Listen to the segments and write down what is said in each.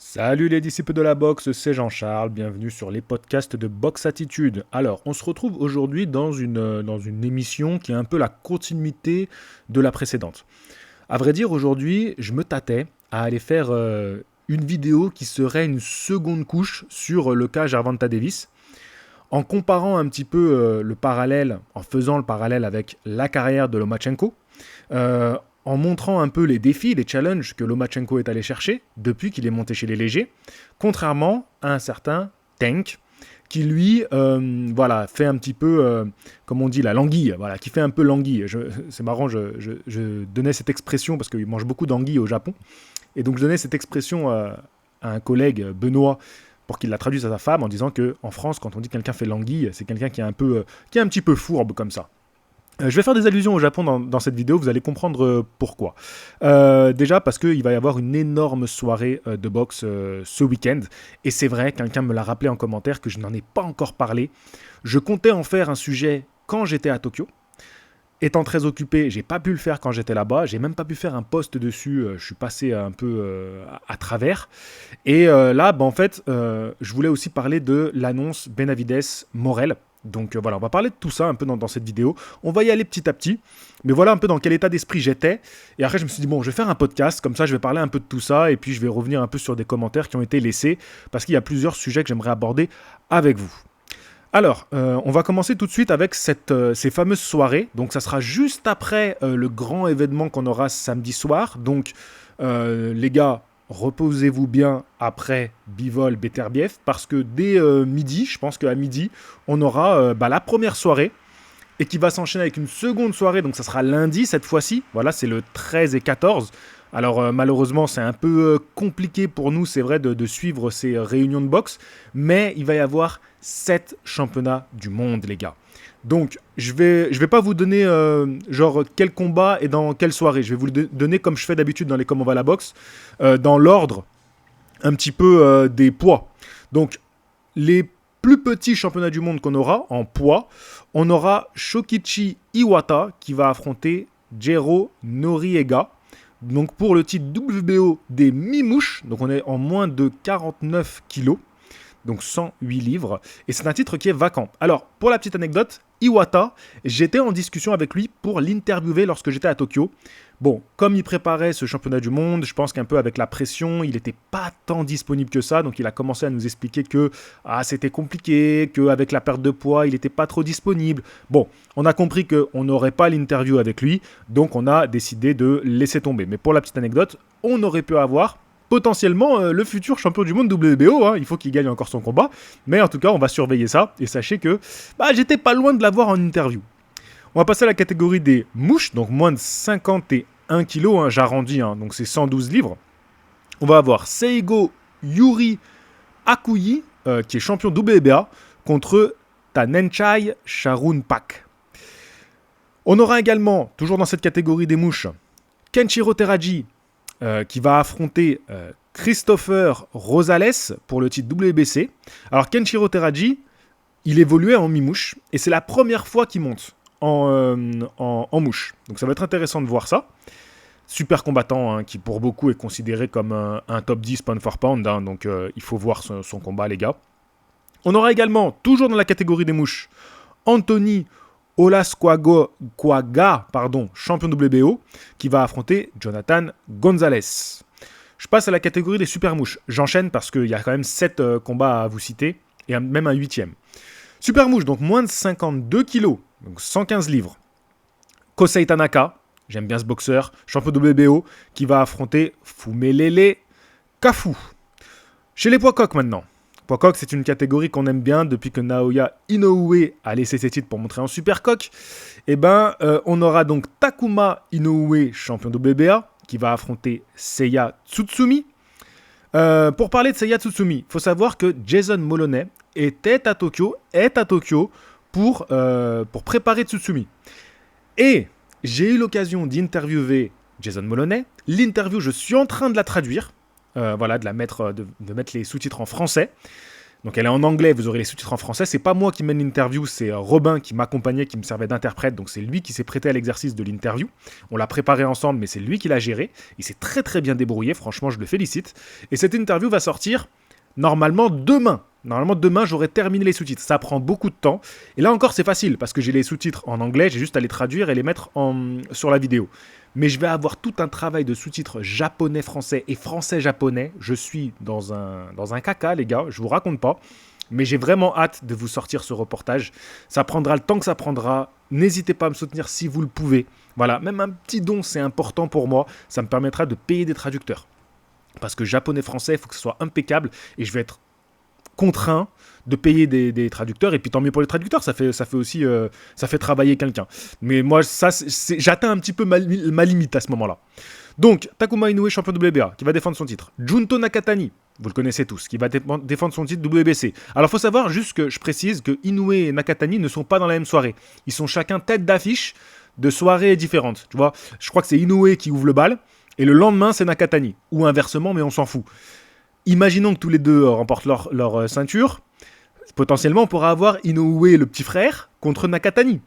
Salut les disciples de la boxe, c'est Jean-Charles, bienvenue sur les podcasts de Box Attitude. Alors, on se retrouve aujourd'hui dans une émission qui est un peu la continuité de la précédente. À vrai dire, aujourd'hui, je me tâtais à aller faire une vidéo qui serait une seconde couche sur le cas Gervonta Davis, en comparant un petit peu le parallèle, en faisant le parallèle avec la carrière de Lomachenko, en montrant un peu les défis, les challenges que Lomachenko est allé chercher depuis qu'il est monté chez les légers, contrairement à un certain Tank, qui lui, fait un petit peu, comme on dit, la languille, voilà, qui fait un peu languille. C'est marrant, je donnais cette expression parce qu'il mange beaucoup d'anguilles au Japon, et donc je donnais cette expression à un collègue, Benoît, pour qu'il la traduise à sa femme en disant que en France, quand on dit quelqu'un fait languille, c'est quelqu'un qui est qui est un petit peu fourbe comme ça. Je vais faire des allusions au Japon dans cette vidéo, vous allez comprendre pourquoi. Déjà parce qu'il va y avoir une énorme soirée de boxe ce week-end. Et c'est vrai, quelqu'un me l'a rappelé en commentaire que je n'en ai pas encore parlé. Je comptais en faire un sujet quand j'étais à Tokyo. Étant très occupé, j'ai pas pu le faire quand j'étais là-bas. J'ai même pas pu faire un post dessus. Je suis passé un peu à travers. Et là, en fait, je voulais aussi parler de l'annonce Benavidez-Morel. Donc voilà, on va parler de tout ça un peu dans cette vidéo. On va y aller petit à petit. Mais voilà un peu dans quel état d'esprit j'étais. Et après, je me suis dit, bon, je vais faire un podcast. Comme ça, je vais parler un peu de tout ça. Et puis, je vais revenir un peu sur des commentaires qui ont été laissés. Parce qu'il y a plusieurs sujets que j'aimerais aborder avec vous. Alors, on va commencer tout de suite avec ces fameuses soirées. Donc, ça sera juste après le grand événement qu'on aura samedi soir. Donc, les gars, reposez-vous bien après Bivol Beterbiev parce que dès midi, je pense qu'à midi, on aura la première soirée et qui va s'enchaîner avec une seconde soirée. Donc, ça sera lundi cette fois-ci. Voilà, c'est le 13 et 14. Alors malheureusement c'est un peu compliqué pour nous, c'est vrai, de suivre ces réunions de boxe, mais il va y avoir 7 championnats du monde les gars. Donc je vais pas vous donner genre quel combat et dans quelle soirée, je vais vous le donner comme je fais d'habitude dans les Comment va la boxe, dans l'ordre un petit peu des poids. Donc les plus petits championnats du monde qu'on aura en poids, on aura Shokichi Iwata qui va affronter Jiro Noriega. Donc pour le titre WBO des mi-mouches, donc on est en moins de 49 kilos, donc 108 livres, et c'est un titre qui est vacant. Alors, pour la petite anecdote, Iwata, j'étais en discussion avec lui pour l'interviewer lorsque j'étais à Tokyo. Bon, comme il préparait ce championnat du monde, je pense qu'un peu avec la pression, il n'était pas tant disponible que ça, donc il a commencé à nous expliquer que c'était compliqué, qu'avec la perte de poids, il n'était pas trop disponible. Bon, on a compris qu'on n'aurait pas l'interview avec lui, donc on a décidé de laisser tomber. Mais pour la petite anecdote, on aurait pu avoir potentiellement le futur champion du monde WBO, hein. Il faut qu'il gagne encore son combat, mais en tout cas on va surveiller ça, et sachez que j'étais pas loin de l'avoir en interview. On va passer à la catégorie des mouches, donc moins de 51 kilos, hein, j'arrondis, hein, donc c'est 112 livres. On va avoir Seigo Yuri Akuyi, qui est champion WBA, contre Tanenchai Charunpak. On aura également, toujours dans cette catégorie des mouches, Kenshiro Teraji, qui va affronter Christopher Rosales pour le titre WBC. Alors Kenshiro Teraji, il évoluait en mi-mouche, et c'est la première fois qu'il monte en mouche. Donc ça va être intéressant de voir ça. Super combattant, hein, qui pour beaucoup est considéré comme un top 10 pound for pound, hein, donc il faut voir son combat les gars. On aura également, toujours dans la catégorie des mouches, Anthony Olasquaga, champion WBO, qui va affronter Jonathan Gonzalez. Je passe à la catégorie des super mouches. J'enchaîne parce qu'il y a quand même 7 combats à vous citer, et même un 8e. Super mouche, donc moins de 52 kilos, donc 115 livres. Kosei Tanaka, j'aime bien ce boxeur, champion WBO, qui va affronter Fumelele Kafu. Chez les poids coqs maintenant. Poids coq, c'est une catégorie qu'on aime bien depuis que Naoya Inoue a laissé ses titres pour montrer en super coq. On aura donc Takuma Inoue, champion WBA, qui va affronter Seiya Tsutsumi. Pour parler de Seiya Tsutsumi, il faut savoir que Jason Moloney est à Tokyo pour préparer Tsutsumi. Et j'ai eu l'occasion d'interviewer Jason Moloney. L'interview, je suis en train de la traduire. De mettre les sous-titres en français. Donc elle est en anglais, vous aurez les sous-titres en français. C'est pas moi qui mène l'interview, c'est Robin qui m'accompagnait, qui me servait d'interprète. Donc c'est lui qui s'est prêté à l'exercice de l'interview. On l'a préparé ensemble, mais c'est lui qui l'a géré. Il s'est très très bien débrouillé, franchement je le félicite. Et cette interview va sortir normalement demain. Normalement demain j'aurai terminé les sous-titres. Ça prend beaucoup de temps. Et là encore c'est facile, parce que j'ai les sous-titres en anglais, j'ai juste à les traduire et les mettre sur la vidéo. Mais je vais avoir tout un travail de sous-titres japonais-français et français-japonais. Je suis dans un caca, les gars, je vous raconte pas. Mais j'ai vraiment hâte de vous sortir ce reportage. Ça prendra le temps que ça prendra. N'hésitez pas à me soutenir si vous le pouvez. Voilà, même un petit don, c'est important pour moi. Ça me permettra de payer des traducteurs. Parce que japonais-français, il faut que ce soit impeccable. Et je vais être contraint de payer des traducteurs, et puis tant mieux pour les traducteurs, ça fait aussi ça fait travailler quelqu'un. Mais moi j'atteins un petit peu ma limite à ce moment-là. Donc Takuma Inoue, champion WBA, qui va défendre son titre. Junto Nakatani, vous le connaissez tous, qui va défendre son titre WBC. Alors faut savoir juste que je précise que Inoue et Nakatani ne sont pas dans la même soirée. Ils sont chacun tête d'affiche de soirées différentes. Tu vois, je crois que c'est Inoue qui ouvre le bal et le lendemain c'est Nakatani, ou inversement, mais on s'en fout. Imaginons que tous les deux remportent leur ceinture. Potentiellement, on pourra avoir Inoue, le petit frère, contre Nakatani.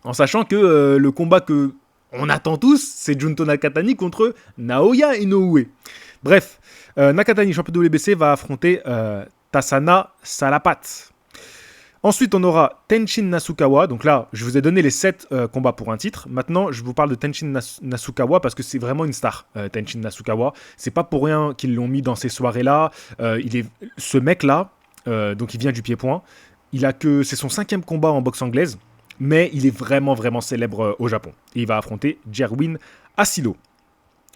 En sachant que le combat que on attend tous, c'est Junto Nakatani contre Naoya Inoue. Bref, Nakatani, champion de WBC, va affronter Tasana Salapat. Ensuite, on aura Tenshin Nasukawa. Donc là, je vous ai donné les 7 combats pour un titre. Maintenant, je vous parle de Tenshin Nasukawa parce que c'est vraiment une star, Tenshin Nasukawa. C'est pas pour rien qu'ils l'ont mis dans ces soirées-là. Ce mec-là, donc il vient du pied-point. C'est son 5e combat en boxe anglaise, mais il est vraiment, vraiment célèbre au Japon. Et il va affronter Jerwin Asilo.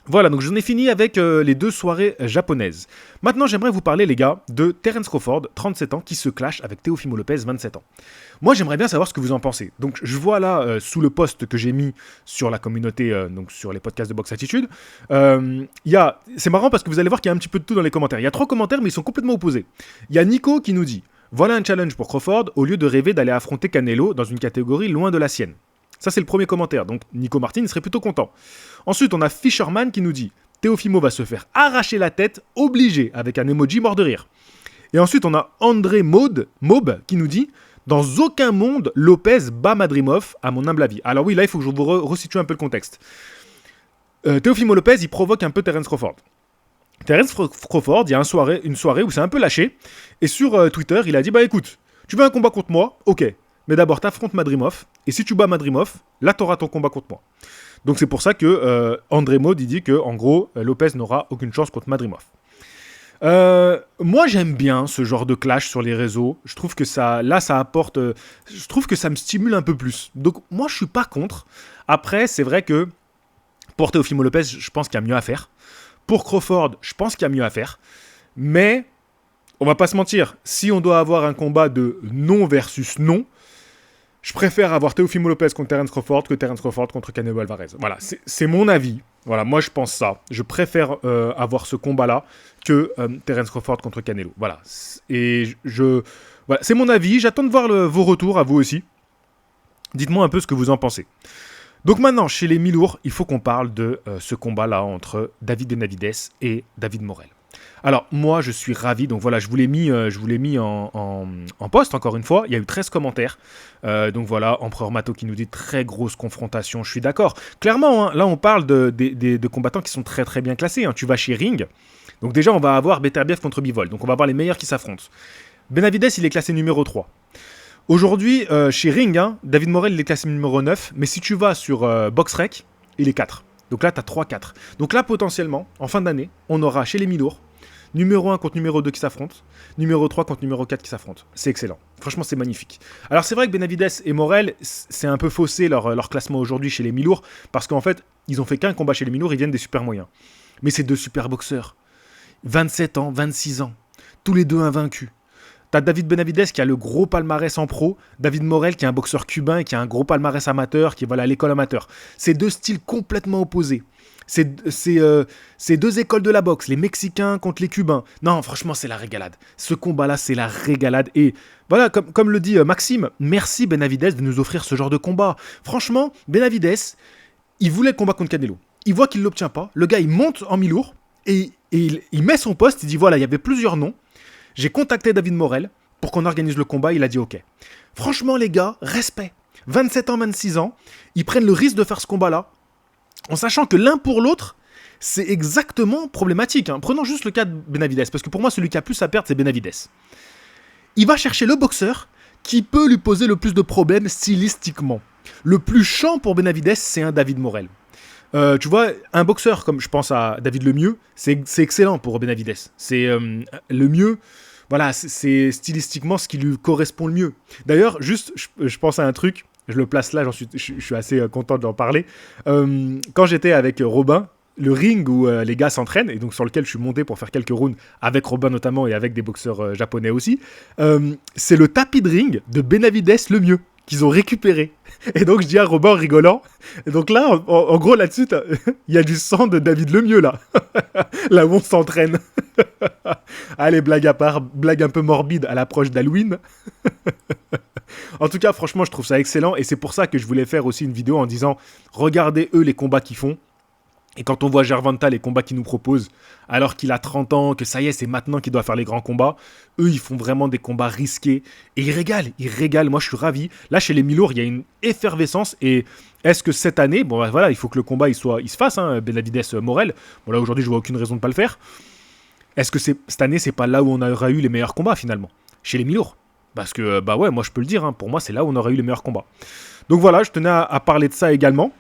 Voilà, donc j'en ai fini avec les 2 soirées japonaises. Maintenant, j'aimerais vous parler, les gars, de Terence Crawford, 37 ans, qui se clash avec Teofimo Lopez, 27 ans. Moi, j'aimerais bien savoir ce que vous en pensez. Donc, je vois là, sous le post que j'ai mis sur la communauté, donc sur les podcasts de Box Attitude, c'est marrant parce que vous allez voir qu'il y a un petit peu de tout dans les commentaires. Il y a 3 commentaires, mais ils sont complètement opposés. Il y a Nico qui nous dit « Voilà un challenge pour Crawford, au lieu de rêver d'aller affronter Canelo dans une catégorie loin de la sienne. » Ça, c'est le premier commentaire. Donc, Nico Martin serait plutôt content. Ensuite, on a Fisherman qui nous dit « Teofimo va se faire arracher la tête, obligé, avec un emoji mort de rire. » Et ensuite, on a André Maube qui nous dit « Dans aucun monde, Lopez bat Madrimov, à mon humble avis. » Alors oui, là, il faut que je vous resitue un peu le contexte. Teofimo Lopez, il provoque un peu Terence Crawford. Terence Crawford, il y a une soirée où c'est un peu lâché. Et sur Twitter, il a dit « Bah écoute, tu veux un combat contre moi ? Ok. Mais d'abord, t'affrontes Madrimov. Et si tu bats Madrimov, là, t'auras ton combat contre moi. » Donc c'est pour ça que André Maud il dit que en gros Lopez n'aura aucune chance contre Madrimov. Moi j'aime bien ce genre de clash sur les réseaux. Je trouve que ça apporte. Je trouve que ça me stimule un peu plus. Donc moi je suis pas contre. Après c'est vrai que pour Teofimo Lopez je pense qu'il y a mieux à faire. Pour Crawford je pense qu'il y a mieux à faire. Mais on va pas se mentir. Si on doit avoir un combat de non versus non, je préfère avoir Teofimo Lopez contre Terence Crawford que Terence Crawford contre Canelo Alvarez. Voilà, c'est mon avis. Voilà, moi je pense ça. Je préfère avoir ce combat-là que Terence Crawford contre Canelo. Voilà. Et voilà, c'est mon avis. J'attends de voir vos retours à vous aussi. Dites-moi un peu ce que vous en pensez. Donc maintenant, chez les mi-lourds, il faut qu'on parle de ce combat-là entre David Benavidez et David Morrell. Alors, moi, je suis ravi. Donc voilà, je vous l'ai mis en post, encore une fois. Il y a eu 13 commentaires. Donc voilà, Empereur Mato qui nous dit très grosse confrontation. Je suis d'accord. Clairement, hein, là, on parle de combattants qui sont très très bien classés. Hein. Tu vas chez Ring. Donc déjà, on va avoir Beterbiev contre Bivol. Donc on va avoir les meilleurs qui s'affrontent. Benavidez, il est classé numéro 3. Aujourd'hui, chez Ring, hein, David Morrell, il est classé numéro 9. Mais si tu vas sur BoxRec, il est 4. Donc là, tu as 3-4. Donc là, potentiellement, en fin d'année, on aura chez les mi-lourds numéro 1 contre numéro 2 qui s'affrontent, numéro 3 contre numéro 4 qui s'affrontent. C'est excellent. Franchement, c'est magnifique. Alors, c'est vrai que Benavidez et Morrell, c'est un peu faussé leur classement aujourd'hui chez les mi-lourds, parce qu'en fait, ils ont fait qu'un combat chez les mi-lourds, ils viennent des super moyens. Mais c'est 2 super boxeurs. 27 ans, 26 ans. Tous les deux invaincus. T'as David Benavidez qui a le gros palmarès en pro, David Morrell qui est un boxeur cubain et qui a un gros palmarès amateur, qui est à l'école amateur. C'est 2 styles complètement opposés. C'est 2 écoles de la boxe, les Mexicains contre les Cubains. Non, franchement, c'est la régalade. Ce combat-là, c'est la régalade. Et voilà, comme le dit Maxime, merci Benavidez de nous offrir ce genre de combat. Franchement, Benavidez, il voulait le combat contre Canelo. Il voit qu'il ne l'obtient pas. Le gars, il monte en mi-lourd et il met son poste. Il dit voilà, il y avait plusieurs noms. J'ai contacté David Morel pour qu'on organise le combat, il a dit ok. Franchement les gars, respect. 27 ans, 26 ans, ils prennent le risque de faire ce combat-là, en sachant que l'un pour l'autre, c'est exactement problématique. Hein. Prenons juste le cas de Benavidez, parce que pour moi, celui qui a plus à perdre, c'est Benavidez. Il va chercher le boxeur qui peut lui poser le plus de problèmes stylistiquement. Le plus chiant pour Benavidez, c'est un David Morel. Tu vois, un boxeur comme je pense à David Lemieux, c'est excellent pour Benavidez. C'est Lemieux, voilà, c'est stylistiquement ce qui lui correspond le mieux. D'ailleurs, juste, je pense à un truc, je le place là, je suis assez content d'en parler. Quand j'étais avec Robin, le ring où les gars s'entraînent, et donc sur lequel je suis monté pour faire quelques rounds avec Robin notamment et avec des boxeurs japonais aussi, c'est le tapis de ring de Benavidez Lemieux qu'ils ont récupéré. Et donc je dis à Robin en rigolant, et donc là, en gros là-dessus, il y a du sang de David Lemieux là, là où on s'entraîne. Allez, blague à part, blague un peu morbide à l'approche d'Halloween. En tout cas, franchement, je trouve ça excellent, et c'est pour ça que je voulais faire aussi une vidéo en disant, regardez eux les combats qu'ils font. Et quand on voit Gervonta, les combats qu'il nous propose, alors qu'il a 30 ans, que ça y est, c'est maintenant qu'il doit faire les grands combats, eux, ils font vraiment des combats risqués. Et ils régalent. Moi, je suis ravi. Là, chez les mi-lourds, il y a une effervescence. Et est-ce que cette année, bon, bah, voilà, il faut que le combat il se fasse, hein, Benavidez-Morel. Bon, là, aujourd'hui, je vois aucune raison de ne pas le faire. Est-ce que cette année, c'est pas là où on aurait eu les meilleurs combats, finalement, chez les mi-lourds? Parce que, bah ouais, moi, je peux le dire, hein, pour moi, c'est là où on aurait eu les meilleurs combats. Donc voilà, je tenais à parler de ça également.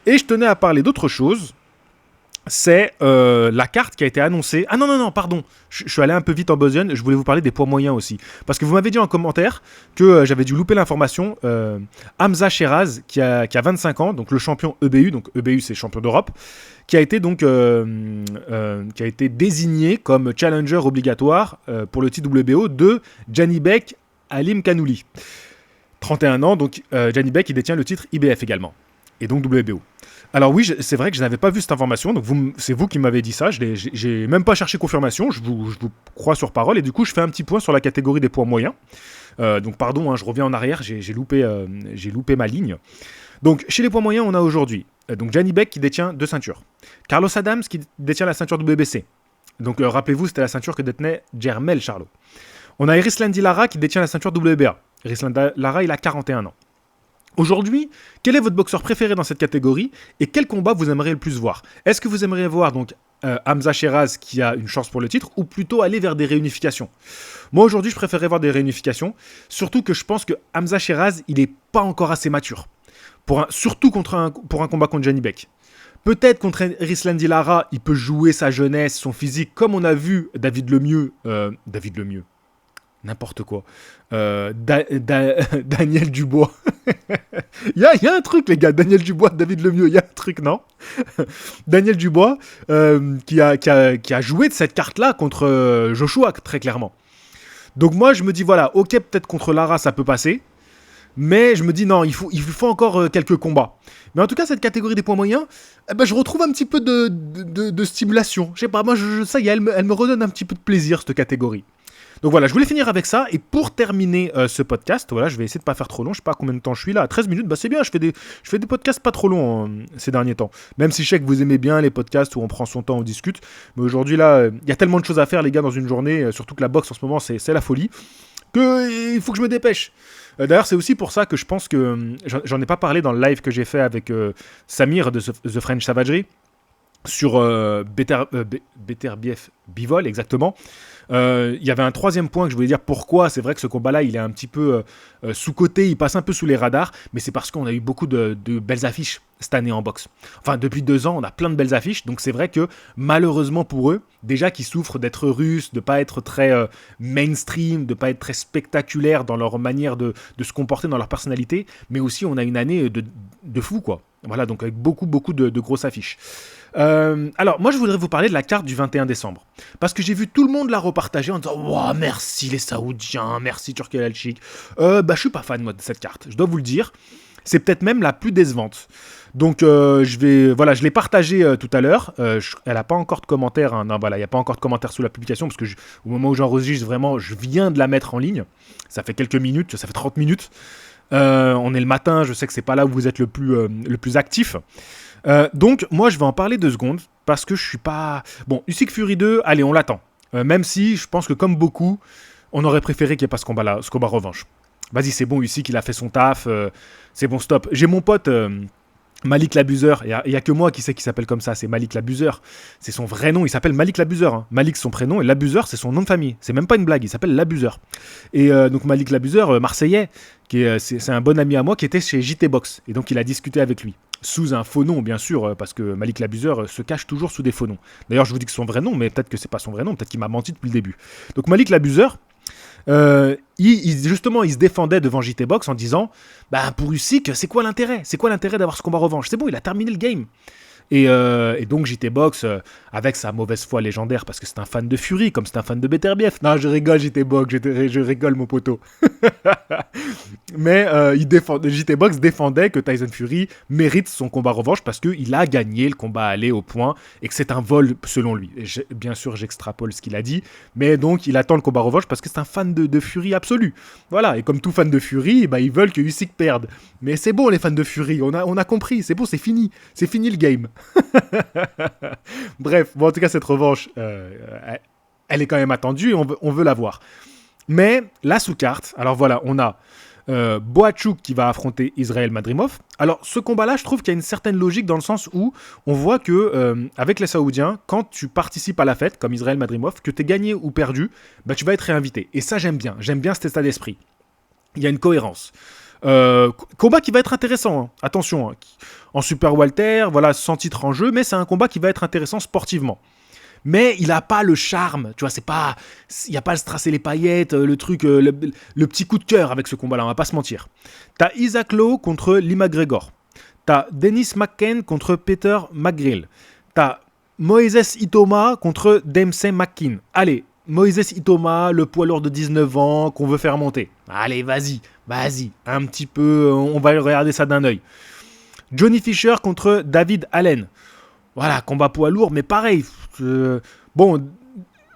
Et je tenais à parler d'autre chose. C'est la carte qui a été annoncée. Ah non, pardon. Je suis allé un peu vite en besogne. Je voulais vous parler des poids moyens aussi. Parce que vous m'avez dit en commentaire que j'avais dû louper l'information. Hamza Sheraz, qui a 25 ans, donc le champion EBU, donc EBU c'est champion d'Europe, qui a été donc qui a été désigné comme challenger obligatoire pour le titre WBO de Janibek Alim Kanouli. 31 ans, donc Janibek il détient le titre IBF également. Et donc WBO. Alors oui, c'est vrai que je n'avais pas vu cette information, donc c'est vous qui m'avez dit ça, j'ai même pas cherché confirmation, je vous crois sur parole, et du coup je fais un petit point sur la catégorie des poids moyens. Donc pardon, hein, je reviens en arrière, j'ai loupé ma ligne. Donc chez les poids moyens, on a aujourd'hui donc Janibek qui détient 2 ceintures, Carlos Adams qui détient la ceinture WBC, donc rappelez-vous c'était la ceinture que détenait Jermel Charlo. On a Erislandy Lara qui détient la ceinture WBA, Erislandy Lara il a 41 ans. Aujourd'hui, quel est votre boxeur préféré dans cette catégorie et quel combat vous aimeriez le plus voir? Est-ce que vous aimeriez voir donc Hamza Sheraz qui a une chance pour le titre ou plutôt aller vers des réunifications? Moi aujourd'hui, je préférerais voir des réunifications, surtout que je pense que Hamza Sheraz, il n'est pas encore assez mature. Surtout pour un combat contre Janibek. Peut-être contre Erislandy Lara, il peut jouer sa jeunesse, son physique, comme on a vu David Lemieux. N'importe quoi. Daniel Dubois. Il y a un truc, les gars. Daniel Dubois, David Lemieux, il y a un truc, non? Daniel Dubois, qui a joué de cette carte-là contre Joshua, très clairement. Donc moi, je me dis, voilà, ok, peut-être contre Lara, ça peut passer. Mais je me dis, non, il faut encore quelques combats. Mais en tout cas, cette catégorie des poids moyens, je retrouve un petit peu de stimulation. Je sais pas, moi, ça y est, elle me redonne un petit peu de plaisir, cette catégorie. Donc voilà, je voulais finir avec ça, et pour terminer ce podcast, voilà, je vais essayer de pas faire trop long, je sais pas combien de temps je suis là, 13 minutes, bah c'est bien, je fais des podcasts pas trop longs ces derniers temps, même si je sais que vous aimez bien les podcasts où on prend son temps, on discute, mais aujourd'hui là, il y a tellement de choses à faire les gars dans une journée, surtout que la boxe en ce moment c'est la folie, qu'il faut que je me dépêche. D'ailleurs, c'est aussi pour ça que je pense que, j'en ai pas parlé dans le live que j'ai fait avec Samir de The French Savagery, sur Beterbiev Bivol, exactement. Il y avait un troisième point que je voulais dire pourquoi. C'est vrai que ce combat-là, il est un petit peu sous-coté, il passe un peu sous les radars, mais c'est parce qu'on a eu beaucoup de belles affiches cette année en boxe. Enfin, depuis 2 ans, on a plein de belles affiches, donc c'est vrai que malheureusement pour eux, déjà qu'ils souffrent d'être russes, de pas être très mainstream, de pas être très spectaculaire dans leur manière de se comporter, dans leur personnalité, mais aussi on a une année de fou, quoi. Voilà, donc avec beaucoup de grosses affiches. Alors, moi, je voudrais vous parler de la carte du 21 décembre. Parce que j'ai vu tout le monde la repartager en disant « Wow, merci les Saoudiens, merci Turki Al-Sheikh ». Je suis pas fan, moi, de cette carte. Je dois vous le dire. C'est peut-être même la plus décevante. Donc, je l'ai partagée tout à l'heure. Elle n'a pas encore de commentaires. Hein. Non, voilà, il n'y a pas encore de commentaires sous la publication parce que au moment où j'enregistre, vraiment, je viens de la mettre en ligne. Ça fait quelques minutes, ça fait 30 minutes. On est le matin, je sais que c'est pas là où vous êtes le plus actif. Donc, moi, je vais en parler 2 secondes parce que je suis pas... Bon, Usyk Fury 2, allez, on l'attend. Même si je pense que comme beaucoup, on aurait préféré qu'il n'y ait pas ce combat-là, ce combat revanche. Vas-y, c'est bon, Usyk, il a fait son taf, c'est bon, stop. J'ai mon pote Malik l'abuseur, il n'y a que moi qui sais qu'il s'appelle comme ça, c'est Malik l'abuseur. C'est son vrai nom, il s'appelle Malik l'abuseur. Hein. Malik, son prénom, et l'abuseur, c'est son nom de famille. C'est même pas une blague, il s'appelle l'abuseur. Et donc Malik l'abuseur, marseillais, c'est un bon ami à moi qui était chez JT Box. Et donc il a discuté avec lui. Sous un faux nom, bien sûr, parce que Malik l'abuseur se cache toujours sous des faux noms. D'ailleurs, je vous dis que c'est son vrai nom, mais peut-être que c'est pas son vrai nom, peut-être qu'il m'a menti depuis le début. Donc Malik l'abuseur, justement, il se défendait devant JT Box en disant bah, pour Usyk, c'est quoi l'intérêt d'avoir ce combat revanche? C'est bon, il a terminé le game. Et donc JT Box, avec sa mauvaise foi légendaire, parce que c'est un fan de Fury, comme c'est un fan de Beterbiev. Non, je rigole JT Box, je rigole mon poteau. Mais JT Box défendait que Tyson Fury mérite son combat revanche parce qu'il a gagné le combat aller au point et que c'est un vol selon lui. Bien sûr, j'extrapole ce qu'il a dit, mais donc il attend le combat revanche parce que c'est un fan de Fury absolu. Voilà, et comme tout fan de Fury, bah, ils veulent que Usyk perde. Mais c'est bon les fans de Fury, on a compris, c'est bon, c'est fini le game. Bref, bon, en tout cas, cette revanche, elle est quand même attendue et on veut la voir. Mais la sous-carte, alors voilà, on a Boachuk qui va affronter Israël Madrimov. Alors, ce combat-là, je trouve qu'il y a une certaine logique dans le sens où on voit que, avec les Saoudiens, quand tu participes à la fête, comme Israël Madrimov, que tu es gagné ou perdu, bah, tu vas être réinvité. Et ça, j'aime bien cet état d'esprit. Il y a une cohérence. Combat qui va être intéressant, hein. Attention, hein. En Super Welter, voilà, sans titre en jeu, mais c'est un combat qui va être intéressant sportivement. Mais il n'a pas le charme, tu vois, il n'y a pas le strass et les paillettes, le truc, le petit coup de cœur avec ce combat-là, on va pas se mentir. T'as Isaac Lowe contre Lee McGregor. T'as Dennis McCain contre Peter McGrill. T'as Moises Itoma contre Dempsey McKean. Allez, Moises Itoma, le poids lourd de 19 ans qu'on veut faire monter. Allez, vas-y, un petit peu, on va regarder ça d'un œil. Johnny Fisher contre David Allen. Voilà, combat poids lourd, mais pareil. Bon,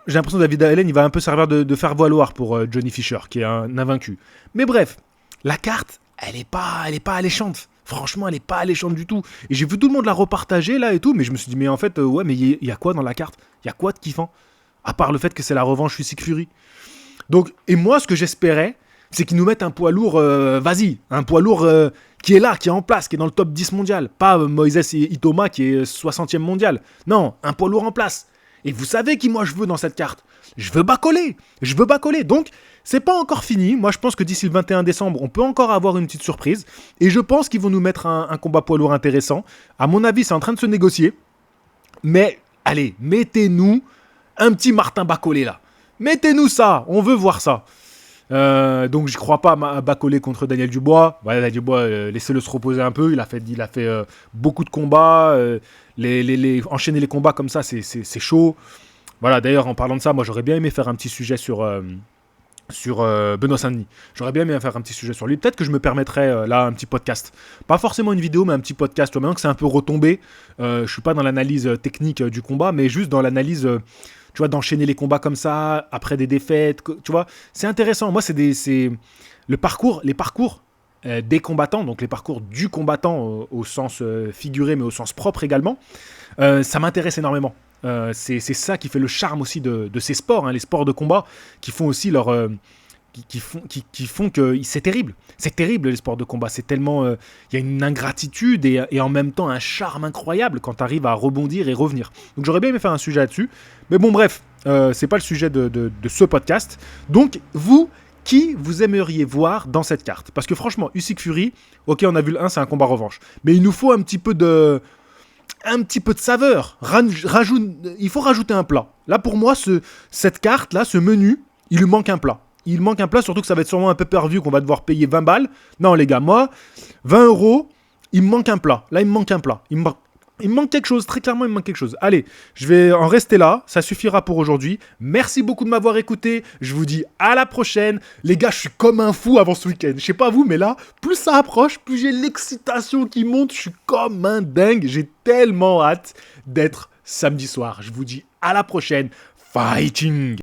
j'ai l'impression que David Allen, il va un peu servir de faire valoir pour Johnny Fisher, qui est un invaincu. Mais bref, la carte, elle est pas alléchante. Franchement, elle est pas alléchante du tout. Et j'ai vu tout le monde la repartager là et tout, mais je me suis dit, mais en fait, ouais, mais il y a quoi dans la carte? Il y a quoi de kiffant? À part le fait que c'est la revanche Usyk Fury. Donc, et moi, ce que j'espérais, c'est qu'ils nous mettent un poids lourd, un poids lourd qui est là, qui est en place, qui est dans le top 10 mondial. Pas Moises Itoma qui est 60e mondial. Non, un poids lourd en place. Et vous savez qui moi je veux dans cette carte? Je veux Bacolé. Donc, c'est pas encore fini. Moi, je pense que d'ici le 21 décembre, on peut encore avoir une petite surprise. Et je pense qu'ils vont nous mettre un combat poids lourd intéressant. À mon avis, c'est en train de se négocier. Mais, allez, mettez-nous un petit Martin Bacolé là. Mettez-nous ça, on veut voir ça. Donc je crois pas à Bacolé contre Daniel Dubois. Voilà, Daniel Dubois, laissez-le se reposer un peu. Il a fait beaucoup de combats. Enchaîner les combats comme ça, c'est chaud. Voilà, d'ailleurs, en parlant de ça, moi j'aurais bien aimé faire un petit sujet sur Benoît Saint-Denis. J'aurais bien aimé faire un petit sujet sur lui. Peut-être que je me permettrais là un petit podcast. Pas forcément une vidéo, mais un petit podcast. Maintenant que c'est un peu retombé, je suis pas dans l'analyse technique du combat, mais juste dans l'analyse, tu vois, d'enchaîner les combats comme ça, après des défaites, tu vois. C'est intéressant. Moi, c'est les parcours des combattants, donc les parcours du combattant au sens figuré, mais au sens propre également. Ça m'intéresse énormément. C'est ça qui fait le charme aussi de ces sports, hein, les sports de combat qui font aussi leur qui font que c'est terrible les sports de combat, c'est tellement il y a une ingratitude et en même temps un charme incroyable quand tu arrives à rebondir et revenir. Donc j'aurais bien aimé faire un sujet là-dessus, mais bon bref, c'est pas le sujet de ce podcast. Donc vous, qui vous aimeriez voir dans cette carte? Parce que franchement, Usyk Fury, ok, on a vu le 1, c'est un combat revanche, mais il nous faut un petit peu de saveur. Il faut rajouter un plat. Là, pour moi, cette carte-là, ce menu, il lui manque un plat. Il manque un plat, surtout que ça va être sûrement un pay-per-view qu'on va devoir payer 20 balles. Non, les gars, moi, 20 €, il me manque un plat. Là, il me manque un plat. Il me manque quelque chose. Très clairement, il me manque quelque chose. Allez, je vais en rester là. Ça suffira pour aujourd'hui. Merci beaucoup de m'avoir écouté. Je vous dis à la prochaine. Les gars, je suis comme un fou avant ce week-end. Je sais pas vous, mais là, plus ça approche, plus j'ai l'excitation qui monte. Je suis comme un dingue. J'ai tellement hâte d'être samedi soir. Je vous dis à la prochaine. Fighting!